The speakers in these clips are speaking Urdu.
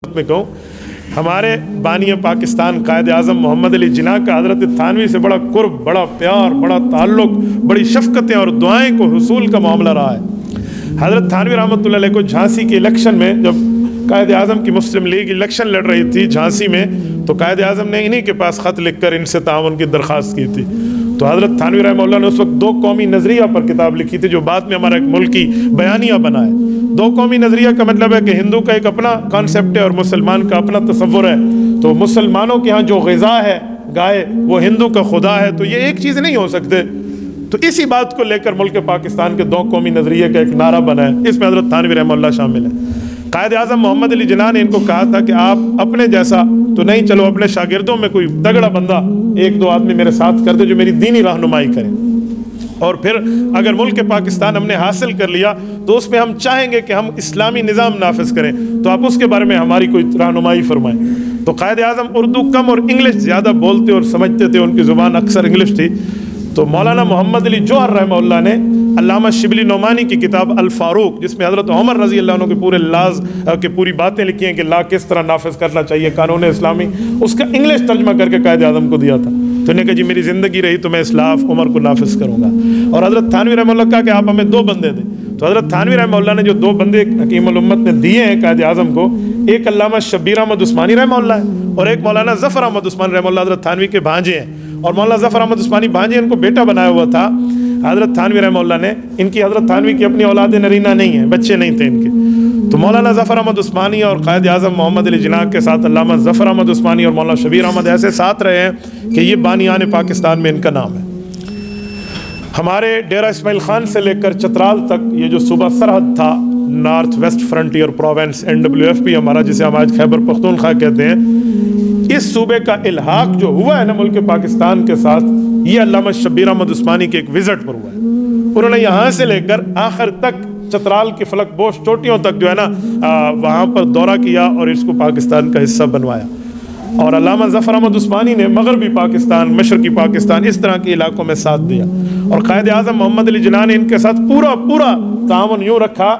میں کہوں ہمارے بانی پاکستان قائد اعظم محمد علی جناح کا حضرت تھانوی سے بڑا قرب، بڑا پیار، بڑا تعلق، بڑی شفقتیں اور دعائیں کو حصول کا معاملہ رہا ہے۔ حضرت تھانوی رحمۃ اللہ علیہ کو جھانسی کے الیکشن میں جب قائد اعظم کی مسلم لیگ الیکشن لڑ رہی تھی جھانسی میں، تو قائد اعظم نے انہی کے پاس خط لکھ کر ان سے تعاون کی درخواست کی تھی۔ تو حضرت تھانوی رحمہ اللہ نے اس وقت دو قومی نظریہ پر کتاب لکھی تھی جو بعد میں ہمارا ایک ملکی بیانیہ بنا ہے۔ دو قومی نظریہ کا مطلب ہے کہ ہندو کا ایک اپنا کانسیپٹ ہے اور مسلمان کا اپنا تصور ہے۔ تو مسلمانوں کے ہاں جو غذا ہے گائے وہ ہندو کا خدا ہے، تو یہ ایک چیز نہیں ہو سکتے۔ تو اسی بات کو لے کر ملک پاکستان کے دو قومی نظریے کا ایک نعرہ بنا ہے، اس میں حضرت تھانوی رحمہ اللہ شامل ہے۔ قائد اعظم محمد علی جناح نے ان کو کہا تھا کہ آپ اپنے جیسا تو نہیں، چلو اپنے شاگردوں میں کوئی تگڑا بندہ ایک دو آدمی میرے ساتھ کر دے جو میری دینی رہنمائی کرے، اور پھر اگر ملک پاکستان ہم نے حاصل کر لیا تو اس میں ہم چاہیں گے کہ ہم اسلامی نظام نافذ کریں، تو آپ اس کے بارے میں ہماری کوئی رہنمائی فرمائیں۔ تو قائد اعظم اردو کم اور انگلش زیادہ بولتے اور سمجھتے تھے، ان کی زبان اکثر انگلش تھی۔ تو مولانا محمد علی جوہر رحمہ اللہ نے علامہ شبلی نعمانی کی کتاب الفاروق، جس میں حضرت عمر رضی اللہ عنہ کے پورے لاز کے پوری باتیں لکھی ہیں کہ لا کس طرح نافذ کرنا چاہیے قانون اسلامی، اس کا انگلش ترجمہ کر کے قائد اعظم کو دیا تھا۔ تو انہیں کہا جی میری زندگی رہی تو میں اسلاف عمر کو نافذ کروں گا۔ اور حضرت تھانوی رحمہ اللہ کہا کہ آپ ہمیں دو بندے دیں۔ تو حضرت تھانوی رحمہ اللہ نے جو دو بندے حکیم الامت نے دیے ہیں قائد اعظم کو، ایک علامہ شبیر احمد عثمانی رحمہ اللہ ہے اور ایک مولانا ظفر احمد عثمانی رحمہ اللہ حضرت تھانوی کے بھانجے ہیں۔ اور مولانا ظفر احمد عثمانی بھانجے ان کو بیٹا بنایا ہوا تھا حضرت تھانوی رحمہ اللہ نے۔ ان کی حضرت تھانوی کی اپنی اولاد نرینہ نہیں ہیں، بچے نہیں تھے ان کے۔ تو مولانا ظفر احمد عثمانی اور قائد اعظم محمد علی جناح کے ساتھ علامہ ظفر احمد عثمانی اور مولانا شبیر احمد ایسے ساتھ رہے ہیں کہ یہ بانیان پاکستان میں ان کا نام ہے۔ ہمارے ڈیرہ اسماعیل خان سے لے کر چترال تک یہ جو صوبہ سرحد تھا، north west frontier province NWFP ہمارا، جسے ہم آج خیبر پختونخوا کہتے ہیں، اس صوبے کا الحاق جو ہوا ہے نا ملک پاکستان کے ساتھ، یہ علامہ شبیر احمد عثمانی کے ایک وزٹ پر ہوا ہے۔ انہوں نے یہاں سے لے کر آخر تک چترال کی فلک بوش چوٹیوں تک جو ہے نا وہاں پر دورہ کیا اور اس کو پاکستان کا حصہ بنوایا۔ اور علامہ ظفر احمد عثمانی نے مغربی پاکستان، مشرقی پاکستان، اس طرح کے علاقوں میں ساتھ دیا۔ اور قائد اعظم محمد علی جناح نے ان کے ساتھ پورا تعاون یوں رکھا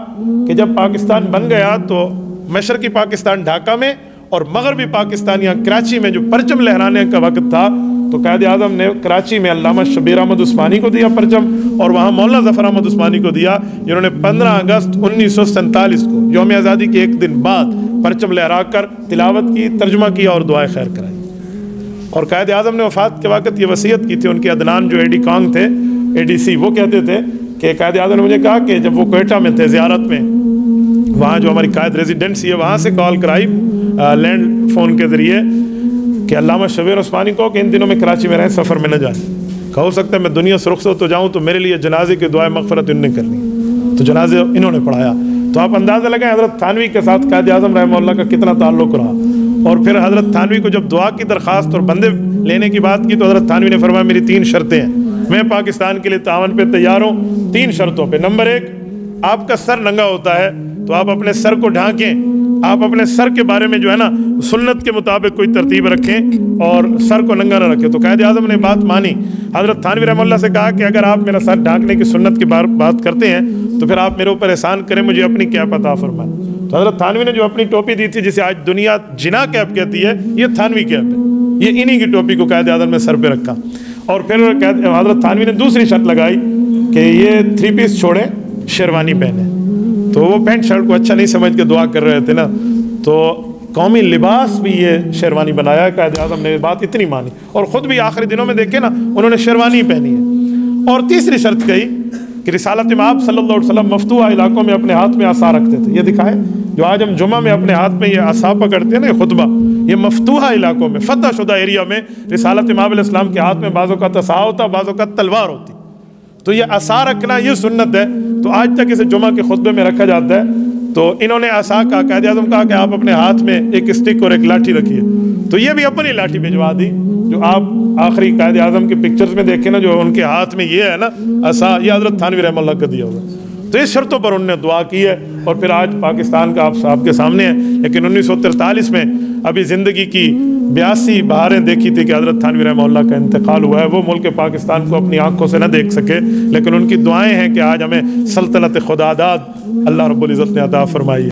کہ جب پاکستان بن گیا تو مشرقی پاکستان ڈھاکہ میں اور مغربی پاکستان یہاں کراچی میں جو پرچم لہرانے کا وقت تھا، تو قائد اعظم نے کراچی میں علامہ شبیر احمد عثمانی کو دیا پرچم، اور وہاں مولانا ظفر احمد عثمانی کو دیا، جنہوں نے 15 اگست 1947 کو یوم آزادی کے ایک دن بعد پرچم لہرا کر تلاوت کی، ترجمہ کیا اور دعائیں خیر کرائی۔ اور قائد اعظم نے وفات کے وقت یہ وصیت کی تھی، ان کے عدنان جو AD کانگ تھے، ADC، وہ کہتے تھے کہ قائد اعظم نے مجھے کہا کہ جب وہ کوئٹہ میں تھے زیارت میں، وہاں جو ہماری قائد ریزیڈنسی ہے وہاں سے کال کرائی لینڈ فون کے ذریعے کہ علامہ شبیر عثمانی کو کہ ان دنوں میں کراچی میں رہیں، سفر میں نہ جائیں، کہ ہو سکتا ہے میں دنیا سے رخصت تو جاؤں تو میرے لیے جنازے کی دعائیں مغفرت انہوں نے کرنی، تو جنازے انہوں نے پڑھایا۔ تو آپ اندازہ لگائیں حضرت تھانوی کے ساتھ قائد اعظم رحمہ اللہ کا کتنا تعلق رہا۔ اور پھر حضرت تھانوی کو جب دعا کی درخواست اور بندے لینے کی بات کی تو حضرت تھانوی نے فرمایا میری 3 شرطیں ہیں، میں پاکستان کے لیے تعاون پہ تیار ہوں 3 شرطوں پہ۔ نمبر 1، آپ کا سر ننگا ہوتا ہے تو آپ اپنے سر کو ڈھانکیں، آپ اپنے سر کے بارے میں جو ہے نا سنت کے مطابق کوئی ترتیب رکھیں اور سر کو ننگا نہ رکھیں۔ تو قائد اعظم نے بات مانی۔ حضرت تھانوی رحمہ اللہ سے کہا کہ اگر آپ میرا سر ڈھانکنے کی سنت کی بات کرتے ہیں تو پھر آپ میرے اوپر احسان کریں، مجھے اپنی کیپ عطا فرمائیں۔ تو حضرت تھانوی نے جو اپنی ٹوپی دی تھی، جسے آج دنیا جناح کیپ کہتی ہے، یہ تھانوی کیپ ہے، یہ انہی کی ٹوپی کو قائد اعظم نے سر پہ رکھا۔ اور پھر حضرت تھانوی نے دوسری شرط لگائی کہ یہ 3 پیس چھوڑیں، شیروانی پہنیں۔ تو وہ پینٹ شرٹ کو اچھا نہیں سمجھ کے دعا کر رہے تھے نا، تو قومی لباس بھی یہ شیروانی بنایا ہے۔ قائد اعظم نے بات اتنی مانی اور خود بھی آخری دنوں میں دیکھیں نا انہوں نے شیروانی پہنی ہے۔ اور تیسری شرط کہی کہ رسالت مآب صلی اللہ علیہ وسلم مفتوحہ علاقوں میں اپنے ہاتھ میں عصا رکھتے تھے۔ یہ دکھائیں جو آج ہم جمعہ میں اپنے ہاتھ میں یہ عصا پکڑتے ہیں نا، یہ خطبہ، یہ مفتوحہ علاقوں میں، فتح شدہ ایریا میں رسالت مآب علیہ السلام کے ہاتھ میں بعضوں کا عصا ہوتا، بعضوں کا تلوار ہوتی۔ تو یہ عصا رکھنا یہ سنت ہے، تو آج تک اسے جمعہ کے خطبے میں رکھا جاتا ہے۔ تو انہوں نے عصا کا، قائد اعظم کہا کہ آپ اپنے ہاتھ میں ایک اسٹک اور ایک لاٹھی رکھیے، تو یہ بھی اپنی لاٹھی بھجوا دی، جو آپ آخری قائد اعظم کے پکچرز میں دیکھیں نا، جو ان کے ہاتھ میں یہ ہے نا عصا، یہ حضرت تھانوی رحمہ اللہ کا دیا ہوگا۔ تو اس شرطوں پر انہوں نے دعا کی ہے، اور پھر آج پاکستان کا آپ صاحب کے سامنے ہے۔ لیکن 1943 میں ابھی زندگی کی 82 بہاریں دیکھی تھی کہ حضرت تھانوی رحمہ اللہ کا انتقال ہوا ہے۔ وہ ملک پاکستان کو اپنی آنکھوں سے نہ دیکھ سکے، لیکن ان کی دعائیں ہیں کہ آج ہمیں سلطنت خداداد اللہ رب العزت نے عطا فرمائی ہے۔